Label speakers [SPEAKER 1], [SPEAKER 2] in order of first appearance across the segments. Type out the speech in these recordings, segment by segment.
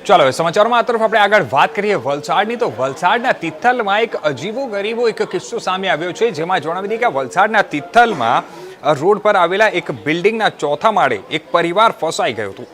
[SPEAKER 1] ચાલો સમાચારોમાં આ તરફ આપણે આગળ વાત કરીએ વલસાડની તો વલસાડના તિથલમાં એક અજીબો ગરીબો એક કિસ્સો સામે આવ્યો છે જેમાં જણાવી દઈએ કે વલસાડના તિથલમાં રોડ પર આવેલા એક બિલ્ડિંગના ચોથા માળે એક પરિવાર ફસાઈ ગયો હતો।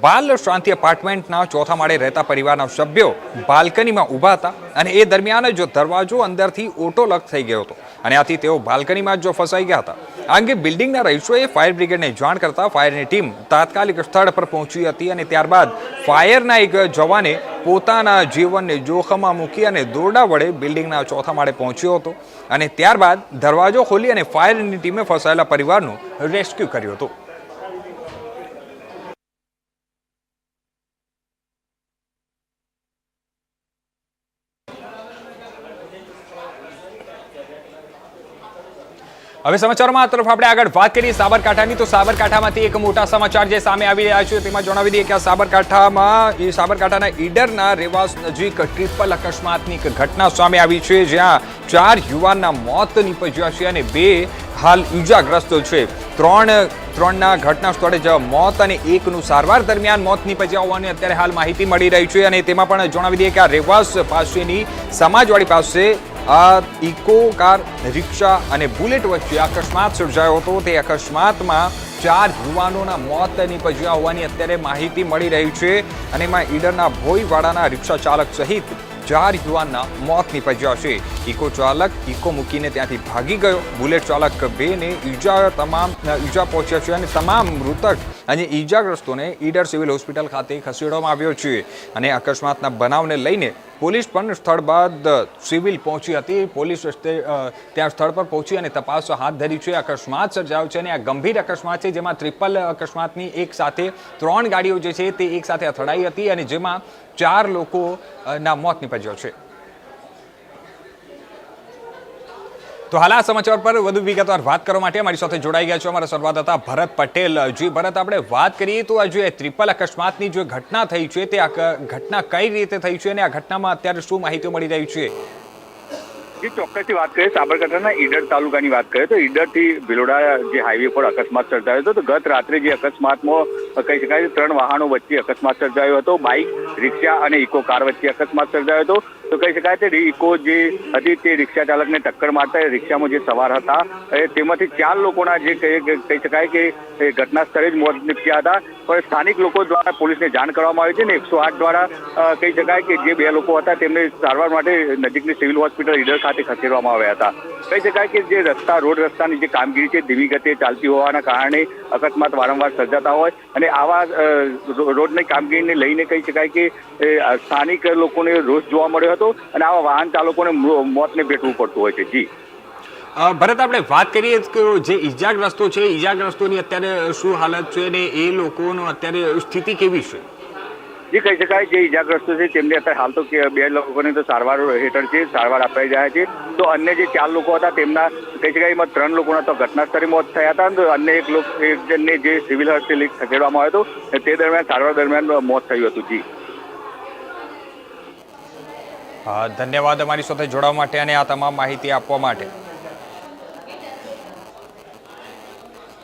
[SPEAKER 1] બાલ શાંતિ એપાર્ટમેન્ટના ચોથા માળે રહેતા પરિવારના સભ્યો બાલ્કનીમાં ઊભા હતા અને એ દરમિયાન જો દરવાજો અંદરથી ઓટો લોક થઈ ગયો હતો અને આથી તેઓ બાલ્કનીમાં જો ફસાઈ ગયા હતા। આ અંગે બિલ્ડિંગના રહીશોએ ફાયર બ્રિગેડને જાણ કરતા ફાયરની ટીમ તાત્કાલિક સ્થળ પર પહોંચી હતી અને ત્યારબાદ ફાયરના એક જવાને પોતાના જીવનને જોખમમાં મૂકી અને દોરડા વડે બિલ્ડિંગના ચોથા માળે પહોંચ્યો હતો અને ત્યારબાદ દરવાજો ખોલી અને ફાયરની ટીમે ફસાયેલા પરિવારનું રેસ્ક્યુ કર્યું હતું। હવે સમાચારોમાં આ તરફ આપણે આગળ વાત કરીએ સાબરકાંઠાની તો સાબરકાંઠામાંથી એક મોટા સમાચાર જે સામે આવી રહ્યા છે તેમાં જણાવી દઈએ કે આ સાબરકાંઠાના ઈડરના રેવાસ નજીક ટ્રિપલ અકસ્માતની એક ઘટના સામે આવી છે જ્યાં 4 યુવાનના મોત નીપજ્યા છે અને 2 હાલ ઈજાગ્રસ્ત છે। ત્રણના ઘટના સ્થળે જ મોત અને એકનું સારવાર દરમિયાન મોત નીપજ્યા હોવાની અત્યારે હાલ માહિતી મળી રહી છે અને તેમાં પણ જણાવી દઈએ કે આ રેવાસ પાસેની સમાજવાડી પાસે આ ઇકો કાર રિક્ષા અને બુલેટ વચ્ચે અકસ્માત સર્જાયો હતો। તે અકસ્માતમાં 4 યુવાનોના મોત નીપજ્યા હોવાની અત્યારે માહિતી મળી રહી છે અને એમાં ઈડરના ભોઈવાડાના રિક્ષા ચાલક સહિત 4 યુવાનના મોત નીપજ્યા છે। ઇકો ચાલક ઇકો મૂકીને ત્યાંથી ભાગી ગયો। બુલેટ ચાલક 2ને ઈજા પહોંચ્યા છે અને તમામ મૃતક અને ઈજાગ્રસ્તોને ઈડર સિવિલ હોસ્પિટલ ખાતે ખસેડવામાં આવ્યો છે અને અકસ્માતના બનાવને લઈને પોલીસ પણ સ્થળ બાદ સિવિલ પહોંચી હતી। પોલીસ ત્યાં સ્થળ પર પહોંચી અને તપાસ હાથ ધરી છે। અકસ્માત સર્જાયો છે અને આ ગંભીર અકસ્માત છે જેમાં ટ્રિપલ અકસ્માતની એક સાથે 3 ગાડીઓ જે છે તે એક સાથે અથડાઈ હતી અને જેમાં 4 લોકોના મોત નીપજ્યા છે। તો હાલ આ સમાચાર પર વધુ વિગતવાર વાત કરવા માટે અમારી સાથે જોડાઈ ગયા છે અમારા સંવાદદાતા ભરત પટેલ। જી ભરત, આપણે વાત કરીએ તો આ જે ટ્રિપલ અકસ્માતની જે ઘટના થઈ છે તે ઘટના કઈ રીતે થઈ છે અને આ ઘટનામાં અત્યારે શું માહિતી મળી રહી છે?
[SPEAKER 2] જે ચોક્કસથી વાત કરીએ સાબરકાંઠાના ઈડર તાલુકાની વાત કરીએ તો ઈડરથી ભિલોડા જે હાઈવે પર અકસ્માત સર્જાયો હતો તો ગત રાત્રે જે અકસ્માતમાં કહી શકાય 3 વાહનો વચ્ચે અકસ્માત સર્જાયો હતો। બાઇક, રિક્ષા અને ઇકો કાર વચ્ચે અકસ્માત સર્જાયો હતો તો કહી શકાય તે ઇકો જે હતી તે રિક્ષા ચાલકને ટક્કર મારતા રિક્ષામાં જે સવાર હતા તેમાંથી 4 લોકોના જે કહી શકાય કે ઘટના સ્થળે જ મોત નીપજ્યા હતા। પણ સ્થાનિક લોકો દ્વારા પોલીસને જાણ કરવામાં આવી છે ને 108 દ્વારા કહી શકાય કે જે 2 લોકો હતા તેમને સારવાર માટે નજીકની સિવિલ હોસ્પિટલ ઈડર ખાતે ખસેડવામાં આવ્યા હતા। કહી શકાય કે જે રોડ રસ્તાની જે કામગીરી છે ધીમી ગતિએ ચાલતી હોવાના કારણે અકસ્માત વારંવાર સર્જાતા હોય અને આવા રોડની કામગીરીને લઈને કહી શકાય કે સ્થાનિક લોકોને રોષ જોવા મળ્યો હતો અને આવા વાહન ચાલકોને મોતને ભેટવું પડતું હોય છે। જી
[SPEAKER 1] ભરત, આપણે વાત કરીએ કે જે ઈજાગ્રસ્તો છે ઈજાગ્રસ્તોની અત્યારે શું હાલત છે અને એ લોકોનો અત્યારે સ્થિતિ કેવી છે?
[SPEAKER 2] જે કહી શકાય જે ઈજાગ્રસ્તો છે તેમને અત્યારે હાલ તો 2 લોકોને તો સારવાર હેઠળ છે, સારવાર અપાઈ રહ્યા છે તો અન્ય જે 4 લોકો હતા તેમના કહી શકાય એમાં 3 લોકોના તો ઘટના સ્થળે મોત થયા હતા તો અન્ય એક જણને જે સિવિલ હોસ્પિટલ ખસેડવામાં આવ્યો હતો તે દરમિયાન સારવાર દરમિયાન મોત થયું હતું। જી
[SPEAKER 1] ધન્યવાદ અમારી સાથે જોડાવા માટે અને આ તમામ માહિતી આપવા માટે।